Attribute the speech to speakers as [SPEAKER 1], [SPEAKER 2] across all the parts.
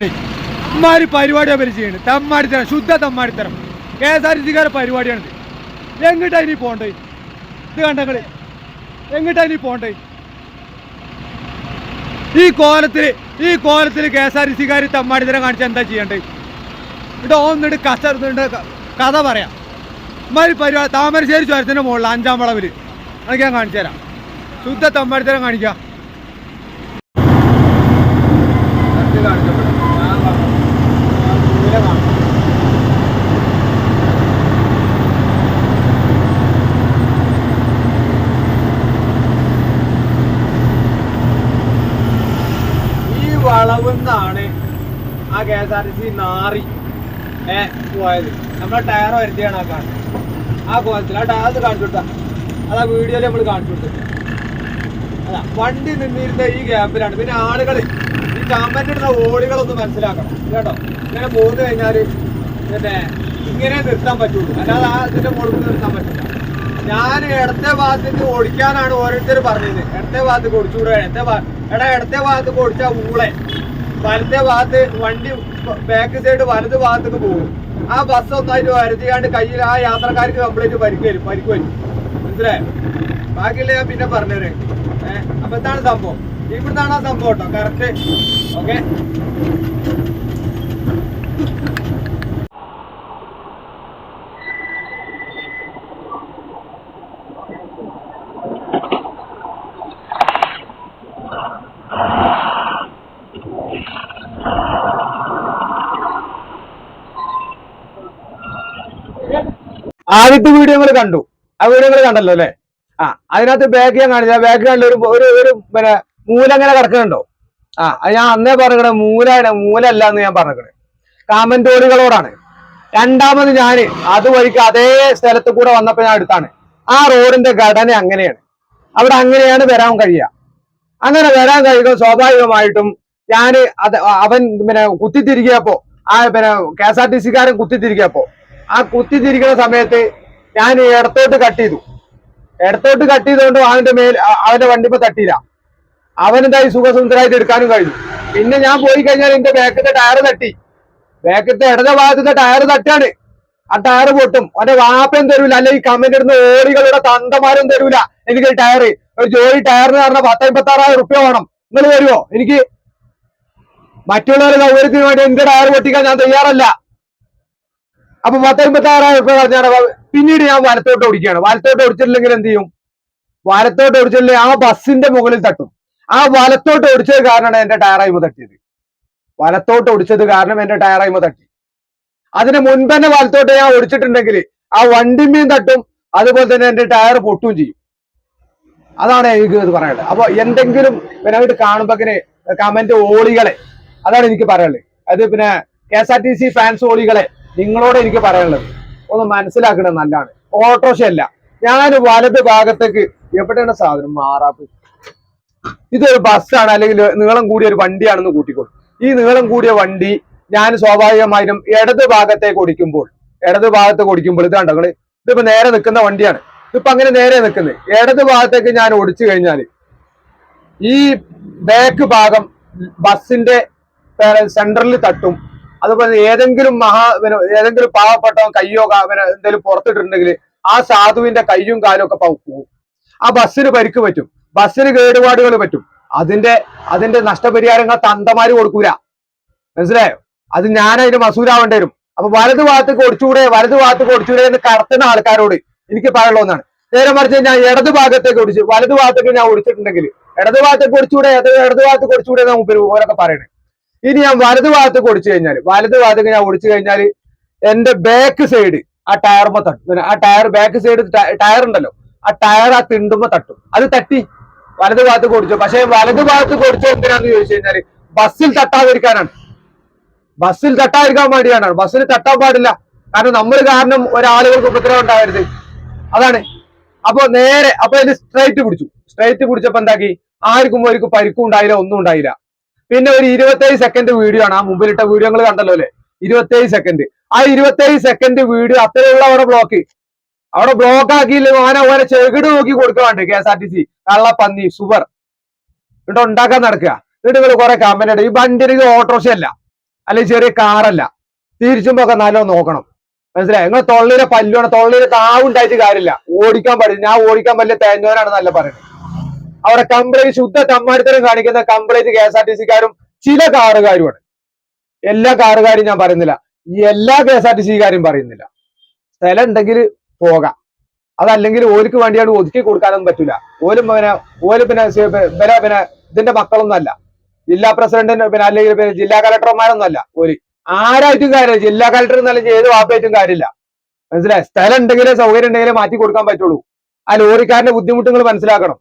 [SPEAKER 1] ഇമ്മാതിരി പരിപാടിയാണ് അവർ ചെയ്യുന്നത്. തമ്മാടിത്തരം, ശുദ്ധ തമ്മാടിത്തരം. KSRTC പരിപാടിയാണിത്. എങ്ങിട്ടാ ഇനി പോണ്ടേ? ഇത് കണ്ടങ്ങള് എങ്ങിട്ടാ ഇനി പോണ്ടേ? ഈ കോലത്തിൽ KSRTC തമ്മാടിത്തരം കാണിച്ചാൽ എന്താ ചെയ്യണ്ടേ? ഇവിടെ ഒന്നിട്ട് കഥ പറയാം. ഇമ്മാതിരി പരിപാടി താമരശ്ശേരി ചുരത്തിൻ്റെ മുകളിൽ 5-ാം വളവിൽ അതൊക്കെ ഞാൻ കാണിച്ചു തരാം. ശുദ്ധ തമ്മാടിത്തരം കാണിക്കാം. വളവെന്നാണ് ആ KSRTC നാറി പോയത്. നമ്മളെ ടയർ വരുത്തിയാണ് ആ കാണുന്നത്. ആ കോലത്തിൽ ആ ടയർ കാണിച്ചു കൊടുത്താ അതാ വീഡിയോയിൽ നമ്മൾ കാണിച്ചു കൊടുത്തത്. അതാ വണ്ടി നിന്നിരുന്ന ഈ ഗ്യാപ്പിലാണ്. പിന്നെ ആളുകൾ ഈ കമന്റ് ഇടുന്ന ഓടികളൊന്ന് മനസ്സിലാക്കണം കേട്ടോ. ഇങ്ങനെ പോന്നു കഴിഞ്ഞാൽ പിന്നെ ഇങ്ങനെ നിർത്താൻ പറ്റുള്ളൂ, അല്ലാതെ ആ ഇതിന്റെ മുകളിൽ നിർത്താൻ പറ്റില്ല. ഞാൻ ഇടത്തെ ഭാഗത്തേക്ക് ഓടിക്കാനാണ് ഓരോരുത്തർ പറഞ്ഞത്. ഇടത്തെ ഭാഗത്തേക്ക് ഓടിച്ചുകൂടെ? ഇടത്തെ ഭാഗത്തേക്ക് ഓടിച്ചാൽ ഊളെ, വലത്തെ ഭാഗത്ത് വണ്ടി ബാക്ക് സൈഡ് വലത് ഭാഗത്തേക്ക് പോകും. ആ ബസ് ഒന്നായിട്ട് വരുത്തിയാണ്ട് കയ്യിൽ ആ യാത്രക്കാർക്ക് കംപ്ലീറ്റ് പരിക്ക് വരും. മനസ്സിലായോ? ബാക്കിയുള്ള ഞാൻ പിന്നെ പറഞ്ഞുതരേ. അപ്പൊ എന്താണ് സംഭവം? ഇവിടുന്നാണ് ആ സംഭവം കേട്ടോ. കറക്റ്റ്. ഓക്കെ. ആദ്യത്തെ വീഡിയോ നിങ്ങൾ കണ്ടു. ആ വീഡിയോ നിങ്ങൾ കണ്ടല്ലോ അല്ലെ? അതിനകത്ത് ബാക്ക് ഞാൻ കാണിച്ച ബാക്ക് കണ്ട ഒരു പിന്നെ മൂല അങ്ങനെ കിടക്കുന്നുണ്ടോ? ഞാൻ അന്നേ പറഞ്ഞേ മൂലല്ല എന്ന് ഞാൻ പറഞ്ഞേ. കാമന്റോളികളോടാണ്. രണ്ടാമത് ഞാൻ അതുവഴിക്ക് അതേ സ്ഥലത്ത് കൂടെ വന്നപ്പോ ഞാൻ അടുത്താണ്. ആ റോഡിന്റെ ഘടന അങ്ങനെയാണ്. അവിടെ അങ്ങനെയാണ് വരാൻ കഴിയുക. അങ്ങനെ വരാൻ കഴിയുമ്പോൾ സ്വാഭാവികമായിട്ടും അവൻ പിന്നെ കുത്തിത്തിരിക്കപ്പോ പിന്നെ KSRTC കുത്തിത്തിരിക്കപ്പോ ആ കുത്തിത്തിരിക്കുന്ന സമയത്ത് ഞാൻ ഇടത്തോട്ട് കട്ട് ചെയ്തു. ഇടത്തോട്ട് കട്ട് ചെയ്തുകൊണ്ട് അവന്റെ വണ്ടിപ്പോ തട്ടിയില്ല. അവനെന്തായി സുഖസുന്ദരായിട്ട് എടുക്കാനും കഴിഞ്ഞു. പിന്നെ ഞാൻ പോയി കഴിഞ്ഞാൽ എന്റെ ബാക്കിന്റെ ടയർ തട്ടി. ബാക്കിന്റെ ഇടത ഭാഗത്തിന്റെ ടയർ തട്ടാണ്. ആ ടയർ പൊട്ടും. അവന്റെ വാപ്പയും തരൂല, അല്ലെ ഈ കമന്റ് ഇടുന്ന ഓടികളുടെ തന്തമാരും തരൂല. എനിക്ക് ടയർ ഒരു ജോലി ടയറിന് പറഞ്ഞ 10,56,000 റുപ്യ വേണം. നിങ്ങൾ വരുമോ? എനിക്ക് മറ്റുള്ളവരുടെ സൗകര്യത്തിന് വേണ്ടി എന്റെ ടയർ പൊട്ടിക്കാൻ ഞാൻ തയ്യാറല്ല. അപ്പൊ 10,56,000 റുപ്യ പറഞ്ഞാൽ പിന്നീട് ഞാൻ വലത്തോട്ട് ഓടിക്കുകയാണ്. വലത്തോട്ട് ഓടിച്ചിട്ടില്ലെങ്കിൽ എന്ത് ചെയ്യും? വലത്തോട്ട് ഓടിച്ചിട്ടില്ലെങ്കിൽ ആ ബസ്സിന്റെ മുകളിൽ തട്ടും. ആ വലത്തോട്ട് ഓടിച്ചത് കാരണമാണ് എന്റെ ടയറായ്മ തട്ടിയത്. വലത്തോട്ട് ഓടിച്ചത് കാരണം എന്റെ ടയറായ്മ തട്ടി. അതിന് മുൻപ് തന്നെ വലത്തോട്ട് ഞാൻ ഓടിച്ചിട്ടുണ്ടെങ്കിൽ ആ വണ്ടിമീൻ തട്ടും, അതുപോലെ തന്നെ എന്റെ ടയർ പൊട്ടുകയും ചെയ്യും. അതാണ് എനിക്ക് ഇത് പറയാനുള്ളത്. അപ്പൊ എന്തെങ്കിലും പിന്നെ അങ്ങോട്ട് കാണുമ്പോക്കിന് കമന്റ് ഓളികളെ, അതാണ് എനിക്ക് പറയാനുള്ളത്. അത് പിന്നെ KSRTC ഫാൻസ് ഓളികളെ, നിങ്ങളോട് എനിക്ക് പറയാനുള്ളത് ഒന്ന് മനസ്സിലാക്കണം. നല്ലതാണ്. ഓട്ടോറിക്ഷയല്ല. ഞാൻ വലത് ഭാഗത്തേക്ക് എവിടെയാണ് സാധനം മാറാപ്പ്. ഇതൊരു ബസ്സാണ്, അല്ലെങ്കിൽ നീളം കൂടിയ ഒരു വണ്ടിയാണെന്ന് കൂട്ടിക്കോളും. ഈ നീളം കൂടിയ വണ്ടി ഞാൻ സ്വാഭാവികമായിട്ടും ഇടത് ഭാഗത്തേക്ക് ഓടിക്കുമ്പോൾ ഇത് കണ്ടോ നിങ്ങള്, ഇതിപ്പോ നേരെ നിൽക്കുന്ന വണ്ടിയാണ്. ഇതിപ്പോ അങ്ങനെ നേരെ നിൽക്കുന്നത്. ഇടത് ഭാഗത്തേക്ക് ഞാൻ ഓടിച്ചു കഴിഞ്ഞാൽ ഈ ബാക്ക് ഭാഗം ബസ്സിന്റെ സെന്ററിൽ തട്ടും. അതുപോലെ ഏതെങ്കിലും പാവപ്പെട്ടവൻ കയ്യോ എന്തെങ്കിലും പുറത്തിട്ടുണ്ടെങ്കിൽ ആ സാധുവിന്റെ കയ്യും കാലും ഒക്കെ പോകും. ആ ബസ്സിന് പരിക്ക് പറ്റും, ബസ്സിന് കേടുപാടുകൾ പറ്റും. അതിന്റെ നഷ്ടപരിഹാരങ്ങൾ തന്തമാര് കൊടുക്കൂല. മനസ്സിലായോ? അത് ഞാൻ അതിന് മസൂലാവേണ്ടി വരും. അപ്പൊ വലതു ഭാഗത്തേക്ക് ഓടിച്ചൂടെ എന്ന് കടത്തുന്ന ആൾക്കാരോട് എനിക്ക് പറയാനുള്ള ഒന്നാണ്. നേരെ മറിച്ച് ഞാൻ ഇടതു ഭാഗത്തേക്ക് ഓടിച്ചു, വലതു ഭാഗത്തേക്ക് ഞാൻ ഓടിച്ചിട്ടുണ്ടെങ്കിൽ ഇടതു ഭാഗത്തേക്ക് ഓടിച്ചൂടെ എന്ന് മുമ്പിൽ ഓരൊക്കെ പറയണേ. ഇനി ഞാൻ വലതു ഭാഗത്തേക്ക് ഓടിച്ചു കഴിഞ്ഞാൽ എന്റെ ബാക്ക് സൈഡ് ആ ടയർമ തട്ടും. പിന്നെ ആ ബാക്ക് സൈഡ് ടയർ ഉണ്ടല്ലോ, ആ ടയർ ആ തിണ്ടുമ്പോ തട്ടും. അത് തട്ടി വലതു ഭാഗത്തേക്ക് ഓടിച്ചു. പക്ഷെ വലതു ഭാഗത്തേക്ക് ഓടിച്ചോ എന്തിനാന്ന് ചോദിച്ചു കഴിഞ്ഞാല് ബസ്സിൽ തട്ടാതിരിക്കാൻ വേണ്ടിയാണ്. ബസ്സിൽ തട്ടാൻ പാടില്ല. കാരണം നമ്മൾ കാരണം ഒരാളുകൾക്ക് ഉപദ്രവം ഉണ്ടാവരുത്. അതാണ്. അപ്പൊ അതിന് സ്ട്രൈറ്റ് പിടിച്ചപ്പോ എന്താക്കി? ആർക്കും പരിക്കും ഉണ്ടായില്ല, ഒന്നും ഉണ്ടായില്ല. പിന്നെ ഒരു 27 സെക്കൻഡ് വീഡിയോ ആണ്. ആ മുമ്പിലിട്ട വീഡിയോ നിങ്ങൾ കണ്ടല്ലോ അല്ലെ? 27 സെക്കൻഡ്. ആ 27 സെക്കൻഡ് വീഡിയോ അത്രയുള്ള അവിടെ ബ്ലോക്ക് ആക്കിയില്ല. ഓനെ ചെറുകിട് നോക്കി കൊടുക്കാണ്ട് KSRTC കള്ളപ്പന്നി സുവർ എന്നിട്ട് ഉണ്ടാക്കാൻ നടക്കുക. എന്നിട്ട് നിങ്ങൾ കുറെ കമന്റ് ഈ വണ്ടി ഓട്ടോറിക്ഷ അല്ല. അല്ലെങ്കിൽ ചെറിയ കാറല്ല. തിരിച്ചുമ്പോ ഒക്കെ നല്ലോ നോക്കണം. മനസ്സിലായി? നിങ്ങൾ തൊള്ളിലെ പല്ലുവാണ്, തൊള്ളിലെ താവുണ്ടായിട്ട് കാര്യമില്ല. ഓടിക്കാൻ പാടില്ല. ഞാൻ ഓടിക്കാൻ വലിയ തേഞ്ഞവനാണ് നല്ല പറയുന്നത്. അവിടെ കംപ്ലൈന്റ് ശുദ്ധ തമ്മാടിത്തരം കാണിക്കുന്ന കംപ്ലൈന്റ് KSRTC-കാരും ചില കാറുകാരുമാണ്. എല്ലാ കാറുകാരും ഞാൻ പറയുന്നില്ല, എല്ലാ KSRTC-കാരും പറയുന്നില്ല. സ്ഥലം ഉണ്ടെങ്കിൽ പോകാം. അതല്ലെങ്കിൽ ഓലിക്ക് വേണ്ടിയാണ് ഒതുക്കി കൊടുക്കാനൊന്നും പറ്റൂല. ഓല് പിന്നെ ഇതിന്റെ മക്കളൊന്നും അല്ല, ജില്ലാ പ്രസിഡന്റിന് പിന്നെ അല്ലെങ്കിൽ ജില്ലാ കലക്ടർമാരൊന്നും അല്ല. ഓല് ആരായിട്ടും കാര്യമില്ല. ജില്ലാ കളക്ടർ എന്നല്ല ഏത് വാപ്പായിട്ടും കാര്യമില്ല. മനസ്സിലായി? സ്ഥലം ഉണ്ടെങ്കിലേ സൗകര്യം ഉണ്ടെങ്കിലേ മാറ്റി കൊടുക്കാൻ പറ്റുള്ളൂ. ആ ലോറിക്കാരന്റെ ബുദ്ധിമുട്ടുകൾ മനസ്സിലാക്കണം.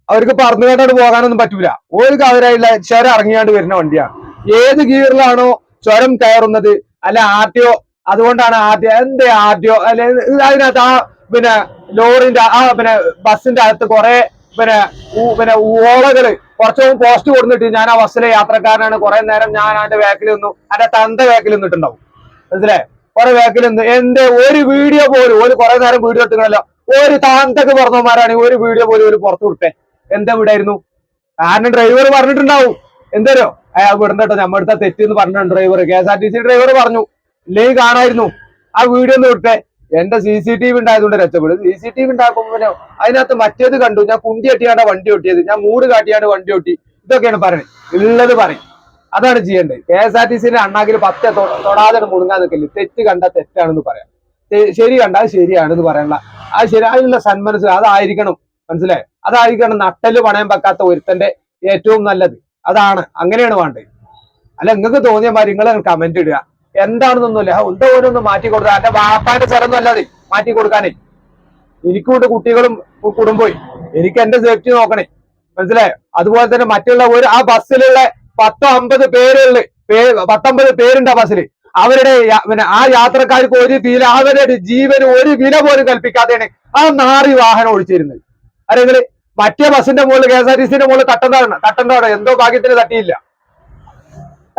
[SPEAKER 1] അവർക്ക് പറന്നുകൊണ്ടാണ് പോകാനൊന്നും പറ്റൂല. ഓർക്ക് അവരായിട്ടുള്ള ചുരം ഇറങ്ങിയാണ്ട് വരുന്ന വണ്ടിയാണ്. ഏത് ഗിയറിലാണോ ചുരം കയറുന്നത്, അല്ല RTO, അതുകൊണ്ടാണ് RTO അല്ലെ അതിനകത്ത് ആ പിന്നെ ലോറിന്റെ ആ പിന്നെ ബസ്സിന്റെ അകത്ത് കുറെ പിന്നെ ഓളകള് കുറച്ചു പോസ്റ്റ് കൊടുത്തിട്ട് ഞാൻ ആ ബസ്സിലെ യാത്രക്കാരനാണ്, കുറെ നേരം ഞാൻ അതിന്റെ വേക്കിൽ നിന്നു, അതിന്റെ തന്റെ വേക്കിൽ നിന്നിട്ടുണ്ടാവും. മനസ്സിലെ? കുറെ വേക്കിൽ നിന്ന് എന്റെ ഒരു വീഡിയോ പോലും ഒരു കുറെ നേരം വീഡിയോ എടുത്തുകളല്ലോ. ഒരു താന്തക്ക് പറഞ്ഞവന്മാരാണെങ്കിൽ ഒരു വീഡിയോ പോലും ഒരു പുറത്തു വിട്ടേ എന്താ വിടായിരുന്നു? കാരണം ഡ്രൈവർ പറഞ്ഞിട്ടുണ്ടാവും എന്തോ വിടണ്ട കേട്ടോ, നമ്മടുത്ത തെറ്റെന്ന് പറഞ്ഞിട്ടുണ്ട് ഡ്രൈവർ. KSRTC ഡ്രൈവർ പറഞ്ഞു, ഇല്ലെങ്കിൽ കാണായിരുന്നു. ആ വീഡിയോ ഒന്ന് വിട്ടേ. എന്റെ CCTV ഉണ്ടായതുകൊണ്ട് രക്ഷപ്പെടും. CCTV ഉണ്ടാക്കുമ്പോ പിന്നെ അതിനകത്ത് മറ്റേത് കണ്ടു, ഞാൻ കുണ്ടി കെട്ടിയാണ് വണ്ടി ഒട്ടിയത്, ഞാൻ മൂട് കാട്ടിയാണ് വണ്ടി ഒട്ടി, ഇതൊക്കെയാണ് പറയുന്നത്. ഉള്ളത് പറയും, അതാണ് ചെയ്യേണ്ടത്. KSRTC-ന്റെ അണ്ണാക്കിൽ 10 തൊടാതെ മുടുങ്ങാൻ നിൽക്കില്ല. തെറ്റ് കണ്ട തെറ്റാണെന്ന് പറയാം, ശരി കണ്ടാൽ ശരിയാണെന്ന് പറയാനുള്ള ആ ശരി അതിനുള്ള സന്മനസ് അതായിരിക്കണം. മനസ്സിലായി? അതായിരിക്കണം നട്ടല് പണയം വെക്കാത്ത ഒരുത്തന്റെ ഏറ്റവും നല്ലത്. അതാണ്, അങ്ങനെയാണ് വേണ്ടത്. അല്ല നിങ്ങൾക്ക് തോന്നിയ മാതിരി നിങ്ങൾ കമന്റ് ഇടുക, എന്താണെന്നൊന്നുമില്ല. എന്തോ ഓരോന്ന് മാറ്റി കൊടുക്കുക. എന്റെ വാപ്പാന്റെ സ്ഥലമൊന്നും അല്ലാതെ മാറ്റി കൊടുക്കാനേ. എനിക്കുണ്ട് കുട്ടികളും കുടുംബവും, എനിക്ക് എന്റെ സേഫ്റ്റി നോക്കണേ. മനസ്സിലായോ? അതുപോലെ തന്നെ മറ്റുള്ള ആ ബസ്സിലുള്ള 10-50 പേരുണ്ട് ആ ബസ്സിൽ. അവരുടെ പിന്നെ ആ യാത്രക്കാർക്ക് ഒരു വില, അവരുടെ ജീവന് ഒരു വില പോലും കൽപ്പിക്കാതെയാണ് ആ നാറി വാഹനം ഓടിച്ചിരുന്നത്. അല്ലെങ്കിൽ മറ്റേ ബസ്സിന്റെ മുകളിൽ KSRTC-ന്റെ മുകളിൽ തട്ടണ്ടാണ് എന്തോ ഭാഗ്യത്തിന് തട്ടിയില്ല.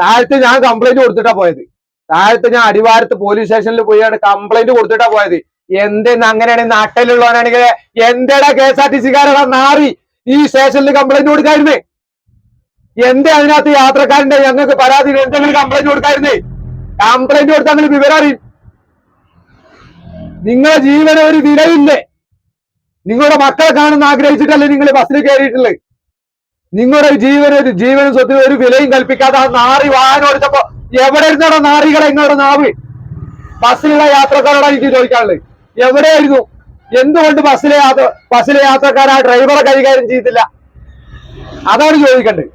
[SPEAKER 1] താഴത്ത് ഞാൻ കംപ്ലൈന്റ് കൊടുത്തിട്ടാ പോയത്. താഴത്ത് ഞാൻ അടിവാരത്ത് പോലീസ് സ്റ്റേഷനിൽ പോയാണ് കംപ്ലൈന്റ് കൊടുത്തിട്ടാ പോയത്. എന്തെന്ന് അങ്ങനെയാണെങ്കിൽ നാട്ടിലുള്ളവനാണെങ്കിൽ എന്തെടാ KSRTC-കാരാ നാറി ഈ സ്റ്റേഷനിൽ കംപ്ലൈന്റ് കൊടുക്കായിരുന്നേ? എന്തേ അതിനകത്ത് യാത്രക്കാരന്റെ ഞങ്ങൾക്ക് പരാതി എന്തെങ്കിലും കംപ്ലൈന്റ് കൊടുക്കായിരുന്നേ? കംപ്ലൈന്റ് കൊടുത്താൽ നിങ്ങൾ വിവരം അറിയും. നിങ്ങളെ ജീവന് ഒരു വിലയില്ലേ? നിങ്ങളുടെ മക്കളെ കാണുന്ന ആഗ്രഹിച്ചിട്ടല്ലേ നിങ്ങൾ ബസ്സിൽ കയറിയിട്ടുള്ളത്? നിങ്ങളുടെ ജീവനും സ്വത്തിനും ഒരു വിലയും കൽപ്പിക്കാതെ ആ നാറി വാഹനം ഓടിച്ചപ്പോ എവിടെ ഇരുന്നാണോ നാറികളെ നിങ്ങളുടെ നാവ്? ബസ്സിലുള്ള യാത്രക്കാരോടാ എനിക്ക് ചോദിക്കാനുള്ളത്, എവിടെയായിരുന്നു? എന്തുകൊണ്ട് ബസ്സിലെ യാത്രക്കാർ ആ ഡ്രൈവറെ കൈകാര്യം ചെയ്തില്ല? അതാണ് ചോദിക്കേണ്ടത്.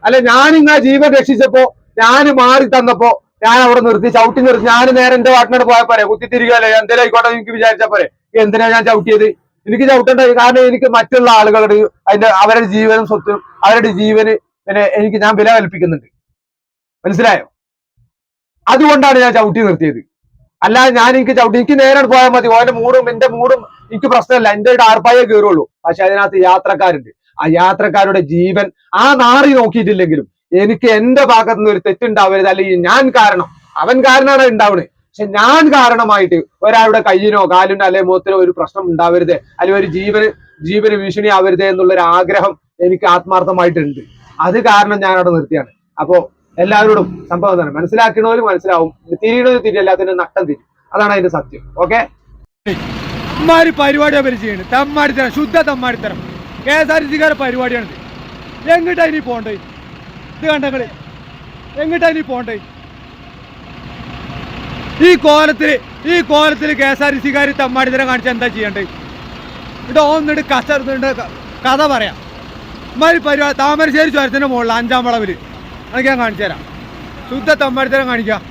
[SPEAKER 1] അല്ല, ഞാൻ ഇങ്ങനെ ജീവൻ രക്ഷിച്ചപ്പോ ഞാൻ മാറി തന്നപ്പോ ഞാൻ അവിടെ ചവിട്ടി നിർത്തി. ഞാൻ നേരെ എന്റെ വാട്ടിനോട് പോയാൽ പോരെ, കുത്തിത്തിരികയല്ലേ എന്തേലും ആയിക്കോട്ടെ എനിക്ക് വിചാരിച്ചാ പോരെ. എന്തിനാ ഞാൻ ചവിട്ടിയത്? എനിക്ക് ചവിട്ടേണ്ട, കാരണം എനിക്ക് മറ്റുള്ള ആളുകളുടെ അവരുടെ ജീവനും സ്വത്തും അവരുടെ ജീവന് പിന്നെ ഞാൻ വില കൽപ്പിക്കുന്നുണ്ട്. മനസ്സിലായോ? അതുകൊണ്ടാണ് ഞാൻ ചവിട്ടി നിർത്തിയത്. അല്ലാതെ എനിക്ക് നേരെ പോയാൽ മതി. എന്റെ മൂടും എനിക്ക് പ്രശ്നമല്ല, എന്റെ ആർപ്പായേ കയറുള്ളൂ. പക്ഷെ അതിനകത്ത് യാത്രക്കാരുണ്ട്. ആ യാത്രക്കാരുടെ ജീവൻ ആ നാറി നോക്കിയിട്ടില്ലെങ്കിലും എനിക്ക് എന്റെ ഭാഗത്ത് നിന്ന് ഒരു തെറ്റുണ്ടാവരുത്. അല്ലെങ്കിൽ ഞാൻ കാരണം, അവൻ കാരണമാണ് ഉണ്ടാവുന്നത്, പക്ഷെ ഞാൻ കാരണമായിട്ട് ഒരാളുടെ കയ്യിനോ കാലിനോ അല്ലെങ്കിൽ മുഖത്തിനോ ഒരു പ്രശ്നം ഉണ്ടാവരുത്, അല്ലെങ്കിൽ ഒരു ജീവന് ഭീഷണി ആവരുത് എന്നുള്ളൊരു ആഗ്രഹം എനിക്ക് ആത്മാർത്ഥമായിട്ടുണ്ട്. അത് കാരണം ഞാൻ അവിടെ നിർത്തിയാണ്. അപ്പോ എല്ലാവരോടും സംഭവം തന്നെ മനസ്സിലാക്കണവരും മനസ്സിലാവും, തിരിയണവരും തിരി, എല്ലാത്തിനും നട്ടം തിരി. അതാണ് അതിന്റെ സത്യം. ഓക്കെ, പരിപാടിയാണ് അവർ ചെയ്യുന്നത്. തമ്മാടിത്തരം, ശുദ്ധ തമ്മാടിത്തരം. KSRTC-കാരുടെ പരിപാടിയാണിത്. എങ്ങിട്ടാ ഇനി പോണ്ടേ? ഇത് കണ്ടങ്ങള് എങ്ങിട്ടാ ഇനി പോണ്ടേ? ഈ കോലത്തില് KSRTC-കാര് തമ്മാടിത്തരം കാണിച്ചാൽ എന്താ ചെയ്യണ്ടേ? ഇവിടെ ഒന്നിട്ട് കഥ പറയാം. പരിപാടി താമരശ്ശേരി ചുരത്തിന്റെ മുകളിൽ 5-ാം വളവില് അതൊക്കെ ഞാൻ കാണിച്ചു തരാം. ശുദ്ധ തമ്മാടിത്തരം കാണിക്കാം.